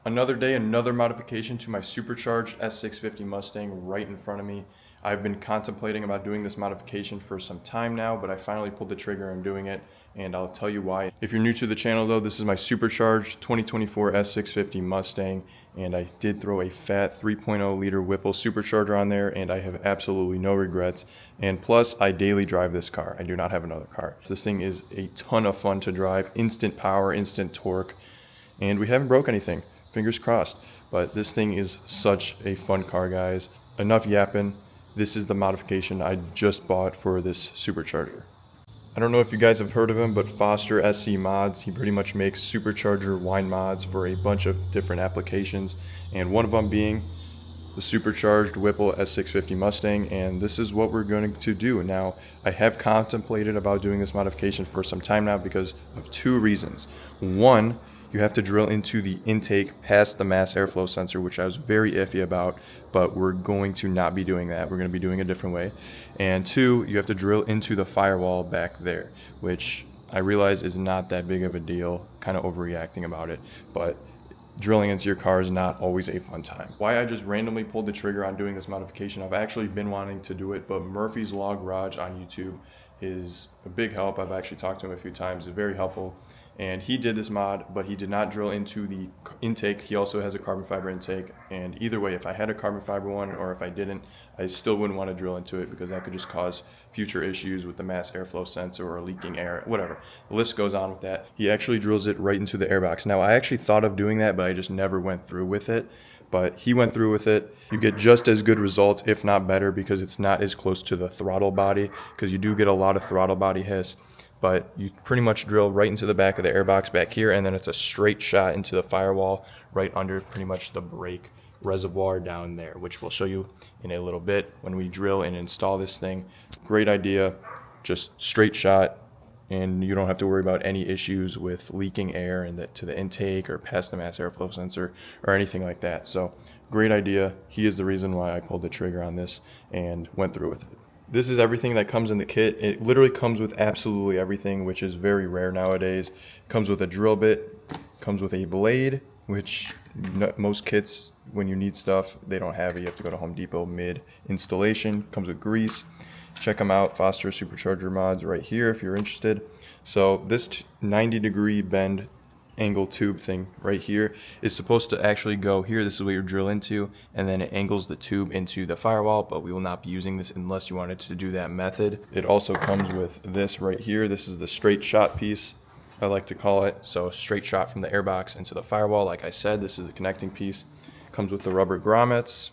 Another day, another modification to my supercharged S650 Mustang right in front of me. I've been contemplating about doing this modification for some time now, but I finally pulled the trigger on doing it, and I'll tell you why. If you're new to the channel though, this is my supercharged 2024 S650 Mustang, and I did throw a fat 3.0 liter Whipple supercharger on there, and I have absolutely no regrets. And plus, I daily drive this car. I do not have another car. This thing is a ton of fun to drive, instant power, instant torque, and we haven't broke anything. Fingers crossed. But this thing is such a fun car, guys. Enough yapping. This is the modification I just bought for this supercharger. I don't know if you guys have heard of him, but Foster SC Mods, he pretty much makes supercharger wine mods for a bunch of different applications, and one of them being the supercharged Whipple S650 Mustang, and this is what we're going to do. Now, I have contemplated about doing this modification for some time now because of two reasons. One, you have to drill into the intake past the mass airflow sensor, which I was very iffy about, but we're going to not be doing that. We're going to be doing a different way. And two, you have to drill into the firewall back there, which I realize is not that big of a deal, kind of overreacting about it, but drilling into your car is not always a fun time. Why I just randomly pulled the trigger on doing this modification, I've actually been wanting to do it, but Murphy's Law Garage on YouTube is a big help. I've actually talked to him a few times. It's very helpful. And he did this mod, but he did not drill into the intake. He also has a carbon fiber intake, and either way, if I had a carbon fiber one or if I didn't, I still wouldn't want to drill into it because that could just cause future issues with the mass airflow sensor or leaking air, whatever. The list goes on with that. He actually drills it right into the airbox. Now, I actually thought of doing that, but I just never went through with it. But he went through with it. You get just as good results, if not better, because it's not as close to the throttle body, because you do get a lot of throttle body hiss. But you pretty much drill right into the back of the airbox back here, and then it's a straight shot into the firewall right under pretty much the brake reservoir down there, which we'll show you in a little bit when we drill and install this thing. Great idea, just straight shot, and you don't have to worry about any issues with leaking air to the intake or past the mass airflow sensor or anything like that. So great idea. He is the reason why I pulled the trigger on this and went through with it. This is everything that comes in the kit. It literally comes with absolutely everything, which is very rare nowadays. It comes with a drill bit, comes with a blade, which most kits, when you need stuff, they don't have it. You have to go to Home Depot mid-installation. Comes with grease. Check them out, Foster Supercharger Mods right here if you're interested. So this 90-degree bend angle tube thing right here is supposed to actually go here. This is what you drill into, and then it angles the tube into the firewall, but we will not be using this unless you wanted to do that method. It also comes with this right here. This is the straight shot piece, I like to call it. So straight shot from the airbox into the firewall. Like I said, this is the connecting piece. Comes with the rubber grommets.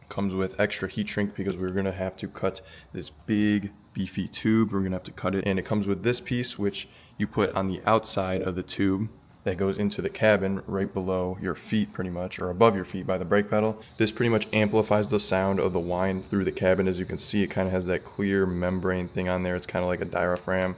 Comes with extra heat shrink because we're going to have to cut this big beefy tube. We're going to have to cut it, and it comes with this piece which you put on the outside of the tube that goes into the cabin right below your feet pretty much, or above your feet by the brake pedal. This pretty much amplifies the sound of the whine through the cabin. As you can see, it kind of has that clear membrane thing on there. It's kind of like a diaphragm,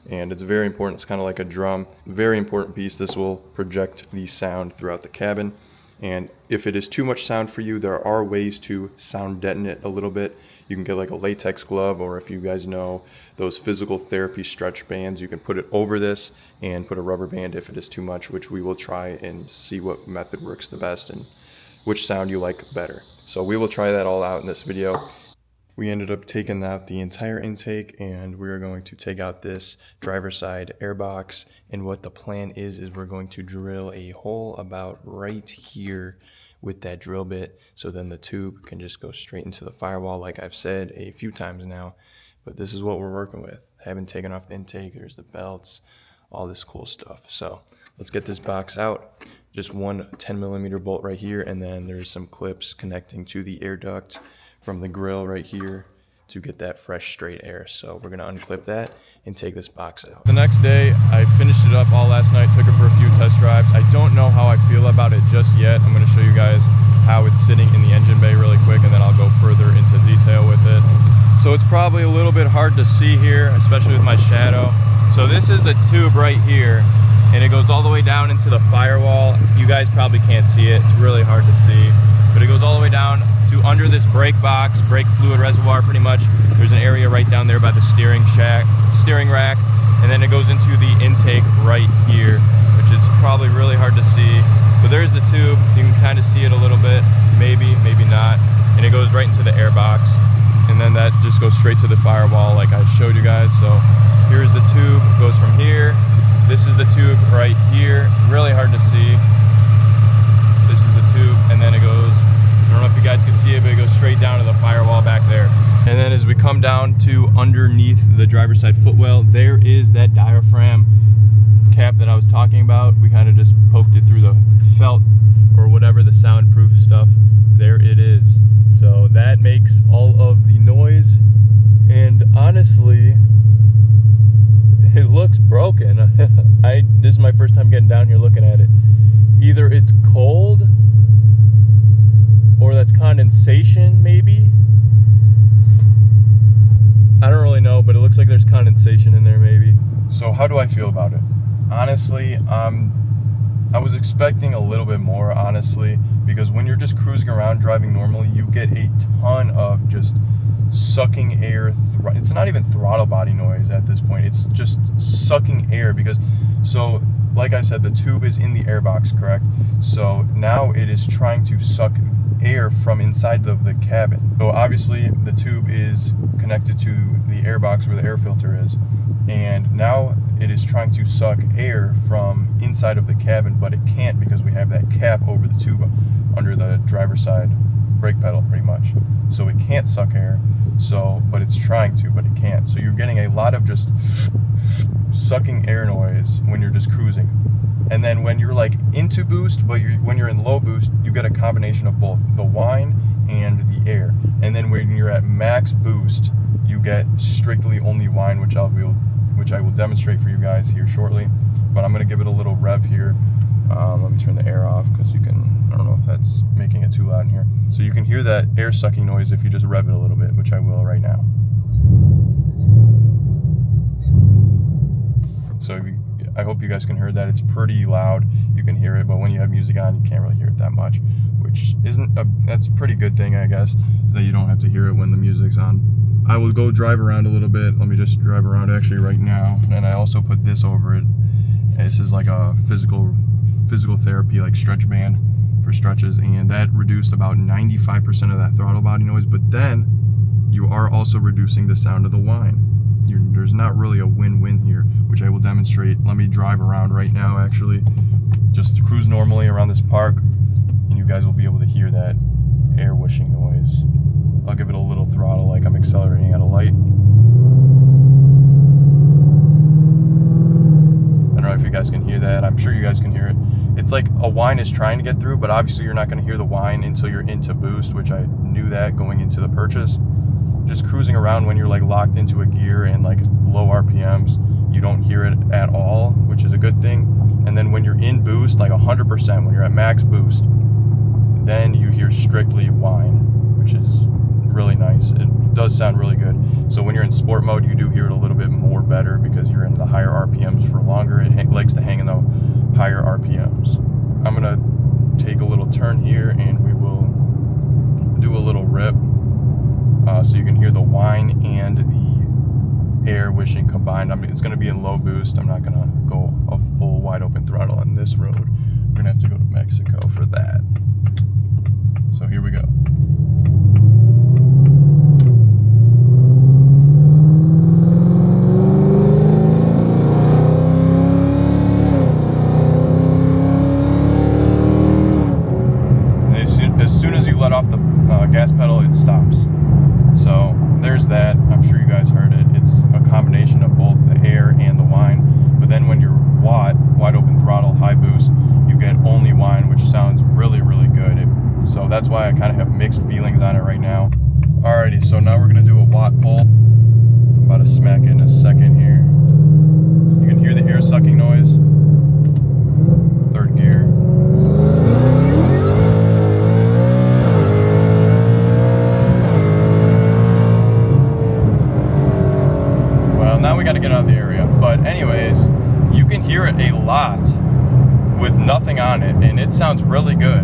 and it's very important. It's kind of like a drum. Very important piece. This will project the sound throughout the cabin. And if it is too much sound for you, there are ways to sound deaden it a little bit. You can get like a latex glove, or if you guys know those physical therapy stretch bands, you can put it over this and put a rubber band if it is too much, which we will try and see what method works the best and which sound you like better. So we will try that all out in this video. We ended up taking out the entire intake, and we are going to take out this driver's side airbox. And what the plan is we're going to drill a hole about right here with that drill bit, so then the tube can just go straight into the firewall, like I've said a few times now. But this is what we're working with. Haven't taken off the intake. There's the belts, all this cool stuff. So let's get this box out. Just one 10mm bolt right here, and then there's some clips connecting to the air duct from the grill right here to get that fresh straight air. So we're gonna unclip that and take this box out. The next day, I finished it up all last night, took it for a few test drives. I don't know how I feel about it just yet. I'm gonna show you guys how it's sitting in the engine bay really quick, and then I'll go further into detail with it. So it's probably a little bit hard to see here, especially with my shadow. So this is the tube right here, and it goes all the way down into the firewall. You guys probably can't see it. It's really hard to see, but it goes all the way down to under this brake box, brake fluid reservoir pretty much. There's an area right down there by the steering rack, and then it goes into the intake right here, which is probably really hard to see. But there's the tube. You can kind of see it a little bit, maybe not. And it goes right into the air box. And then that just goes straight to the firewall like I showed you guys. So here's the tube, it goes from here. This is the tube right here. Really hard to see. This is the tube, and then it goes, I don't know if you guys can see it, but it goes straight down to the firewall back there. And then as we come down to underneath the driver's side footwell, there is that diaphragm cap that I was talking about. We kind of just poked it through the felt or whatever, the soundproof stuff. There it is. So that makes all of the noise, and honestly, it looks broken. This is my first time getting down here looking at it. Either it's cold or that's condensation, maybe. I don't really know, but it looks like there's condensation in there, maybe. So how do I feel about it? Honestly, I was expecting a little bit more, honestly, because when you're just cruising around driving normally, you get a ton of just sucking air. It's not even throttle body noise at this point. It's just sucking air because, so like I said, the tube is in the air box, correct? So now it is trying to suck air from inside of the cabin. So obviously the tube is connected to the air box where the air filter is, and now it is trying to suck air from inside of the cabin, but it can't because we have that cap over the tube under the driver's side brake pedal pretty much. So it can't suck air, so, but it's trying to, but it can't. So you're getting a lot of just sucking air noise when you're just cruising. And then when you're like into boost, but when you're in low boost, you get a combination of both the whine and the air. And then when you're at max boost, you get strictly only whine, which I will demonstrate for you guys here shortly. But I'm gonna give it a little rev here. Let me turn the air off because you can, I don't know if that's making it too loud in here. So you can hear that air sucking noise if you just rev it a little bit, which I will right now. So I hope you guys can hear that. It's pretty loud. You can hear it, but when you have music on, you can't really hear it that much, which that's a pretty good thing, I guess, so that you don't have to hear it when the music's on. I will go drive around a little bit. Let me just drive around actually right now. And I also put this over it. This is like a physical therapy, like stretch band for stretches, and that reduced about 95% of that throttle body noise. But then you are also reducing the sound of the whine. There's not really a win-win here, which I will demonstrate. Let me drive around right now, actually. Just cruise normally around this park, and you guys will be able to hear that air whooshing noise. I'll give it a little throttle, like I'm accelerating at a light. I don't know if you guys can hear that. I'm sure you guys can hear it. It's like a whine is trying to get through, but obviously you're not going to hear the whine until you're into boost, which I knew that going into the purchase. Just cruising around when you're like locked into a gear and like low RPMs, you don't hear it at all, which is a good thing. And then when you're in boost, like 100%, when you're at max boost, then you hear strictly whine, which is really nice. It does sound really good. So when you're in sport mode, you do hear it a little bit more better because you're in the higher RPMs for longer. It likes to hang in the higher RPMs. I'm gonna take a little turn here and we will do a little rip. So you can hear the whine and the air whooshing combined. I mean, it's going to be in low boost. I'm not going to go a full wide open throttle on this road. We're going to have to go to Mexico for that. So here we go. And as soon as you let off the gas pedal, it stops. So there's that. I'm sure you guys heard it. It's a combination of both the air and the whine. But then when you're wide open throttle, high boost, you get only whine, which sounds really, really good. So that's why I kind of have mixed feelings on it right now. Alrighty, so now we're going to do a WOT pull. I'm about to smack it in a second here. You can hear the air sucking noise. Third gear. Now we got to get out of the area, but anyways, you can hear it a lot with nothing on it, and it sounds really good,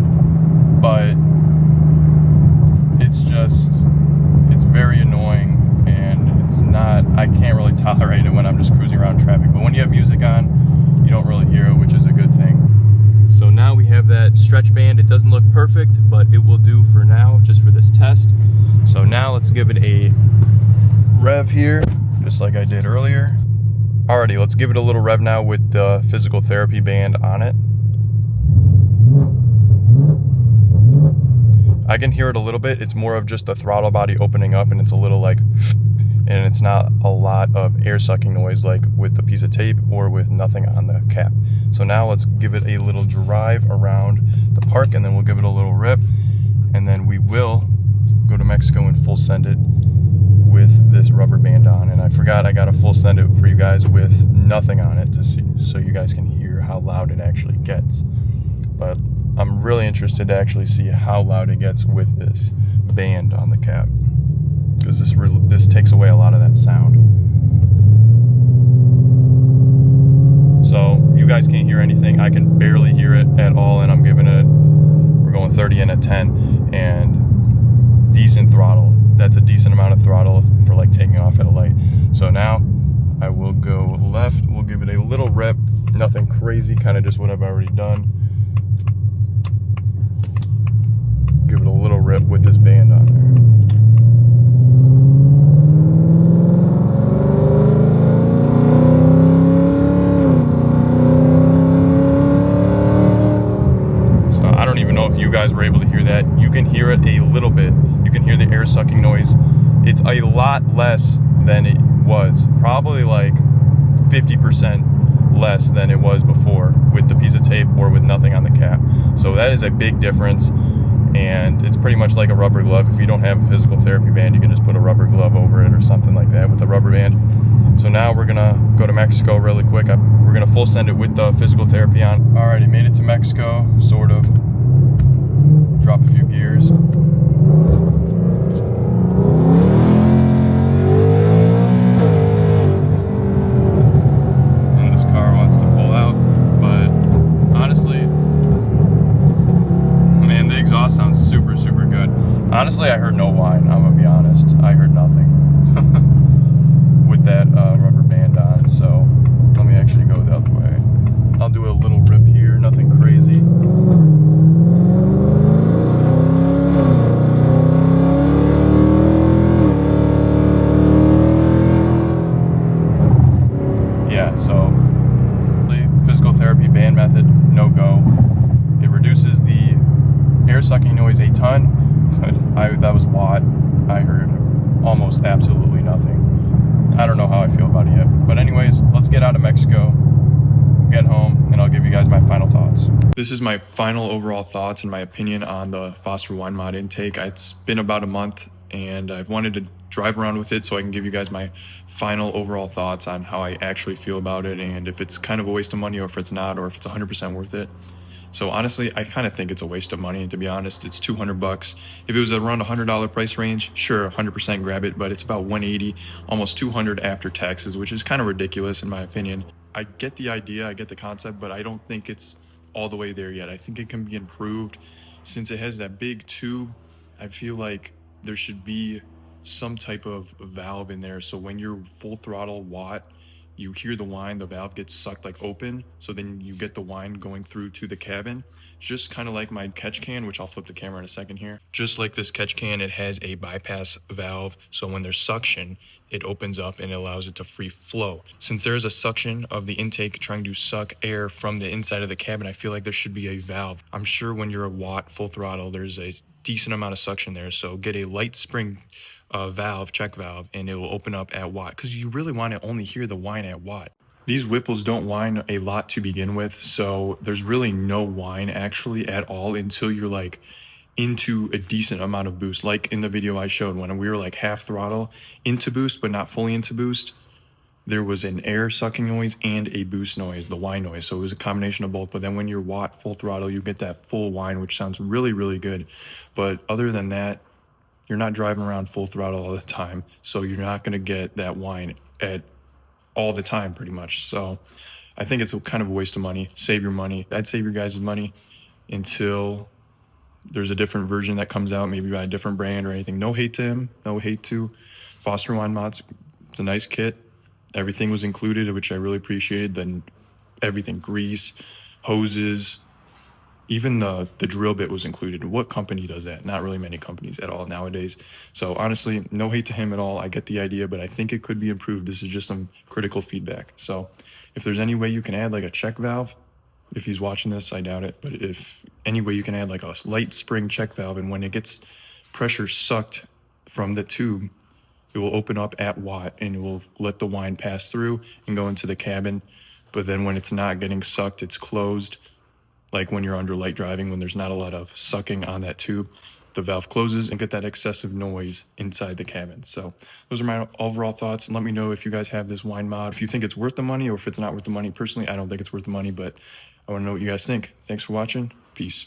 but it's very annoying, and I can't really tolerate it when I'm just cruising around traffic. But when you have music on, you don't really hear it, which is a good thing. So now we have that stretch band. It doesn't look perfect, but it will do for now, just for this test. So now let's give it a rev here, just like I did earlier. Alrighty, let's give it a little rev now with the physical therapy band on it. I can hear it a little bit. It's more of just the throttle body opening up, and it's a little like, and it's not a lot of air sucking noise like with the piece of tape or with nothing on the cap. So now let's give it a little drive around the park, and then we'll give it a little rip, and then we will go to Mexico and full send it with this rubber band on. And I forgot I got to full send it for you guys with nothing on it to see, so you guys can hear how loud it actually gets. But I'm really interested to actually see how loud it gets with this band on the cap, because this takes away a lot of that sound. So you guys can't hear anything. I can barely hear it at all, and I'm giving it, we're going 30 in at 10, and decent throttle. That's a decent amount of throttle for like taking off at a light. So now I will go left. We'll give it a little rep, nothing crazy, kind of just what I've already done. Give it a little rip with this band on there. So I don't even know if you guys were able to hear that. You can hear it a little bit. You can hear the air sucking noise. It's a lot less than it was. Probably like 50% less than it was before with the piece of tape or with nothing on the cap. So that is a big difference. And it's pretty much like a rubber glove. If you don't have a physical therapy band, you can just put a rubber glove over it or something like that with a rubber band. So now we're gonna go to Mexico really quick. We're gonna full send it with the physical therapy on. Alrighty, made it to Mexico, sort of. Drop a few gears. And this car wants to pull out, but honestly, man, the exhaust sounds super, super good. Honestly, I heard no whine, I'm gonna be honest. I heard nothing with that rubber band on, so let me actually go the other way. I'll do a little rip here, nothing crazy. Yeah, so physical therapy band method, no go. It reduces the air sucking noise a ton. That was WOT. I heard almost absolutely nothing. I don't know how I feel about it yet. But anyways, let's get out of Mexico, get home, and I'll give you guys my final thoughts. This is my final overall thoughts and my opinion on the Foster Wine Mod intake. It's been about a month, and I've wanted to drive around with it so I can give you guys my final overall thoughts on how I actually feel about it, and if it's kind of a waste of money or if it's not, or if it's 100% worth it. So honestly, I kind of think it's a waste of money, to be honest. It's $200. If it was around $100 price range, sure, 100% grab it, but it's about $180, almost $200 after taxes, which is kind of ridiculous in my opinion. I get the idea, I get the concept, but I don't think it's all the way there yet. I think it can be improved. Since it has that big tube, I feel like there should be some type of valve in there, so when you're full throttle WOT, you hear the whine, the valve gets sucked like open, so then you get the whine going through to the cabin. Just kind of like my catch can, which I'll flip the camera in a second here. Just like this catch can, it has a bypass valve, so when there's suction, it opens up and it allows it to free flow. Since there is a suction of the intake trying to suck air from the inside of the cabin, I feel like there should be a valve. I'm sure when you're a WOT full throttle, there's a decent amount of suction there, so get a light spring valve, check valve, and it will open up at WOT, because you really want to only hear the whine at WOT. These Whipples don't whine a lot to begin with, so there's really no whine actually at all until you're like into a decent amount of boost. Like in the video I showed, when we were like half throttle into boost but not fully into boost, there was an air sucking noise and a boost noise, the whine noise. So it was a combination of both. But then when you're WOT full throttle, you get that full whine, which sounds really, really good. But other than that, you're not driving around full throttle all the time, so you're not going to get that whine at all the time pretty much. So I think it's a kind of a waste of money. Save your money. I'd save your guys' money until there's a different version that comes out, maybe by a different brand or anything. No hate to him, no hate to Foster Wine Mods. It's a nice kit. Everything was included, which I really appreciated. Then everything, grease, hoses, Even the drill bit was included. What company does that? Not really many companies at all nowadays. So honestly, no hate to him at all. I get the idea, but I think it could be improved. This is just some critical feedback. So if there's any way you can add like a check valve, if he's watching this, I doubt it, but if any way you can add like a light spring check valve, and when it gets pressure sucked from the tube, it will open up at WOT and it will let the wine pass through and go into the cabin. But then when it's not getting sucked, it's closed. Like when you're under light driving, when there's not a lot of sucking on that tube, the valve closes and get that excessive noise inside the cabin. So those are my overall thoughts. And let me know if you guys have this wine mod, if you think it's worth the money or if it's not worth the money. Personally, I don't think it's worth the money, but I want to know what you guys think. Thanks for watching. Peace.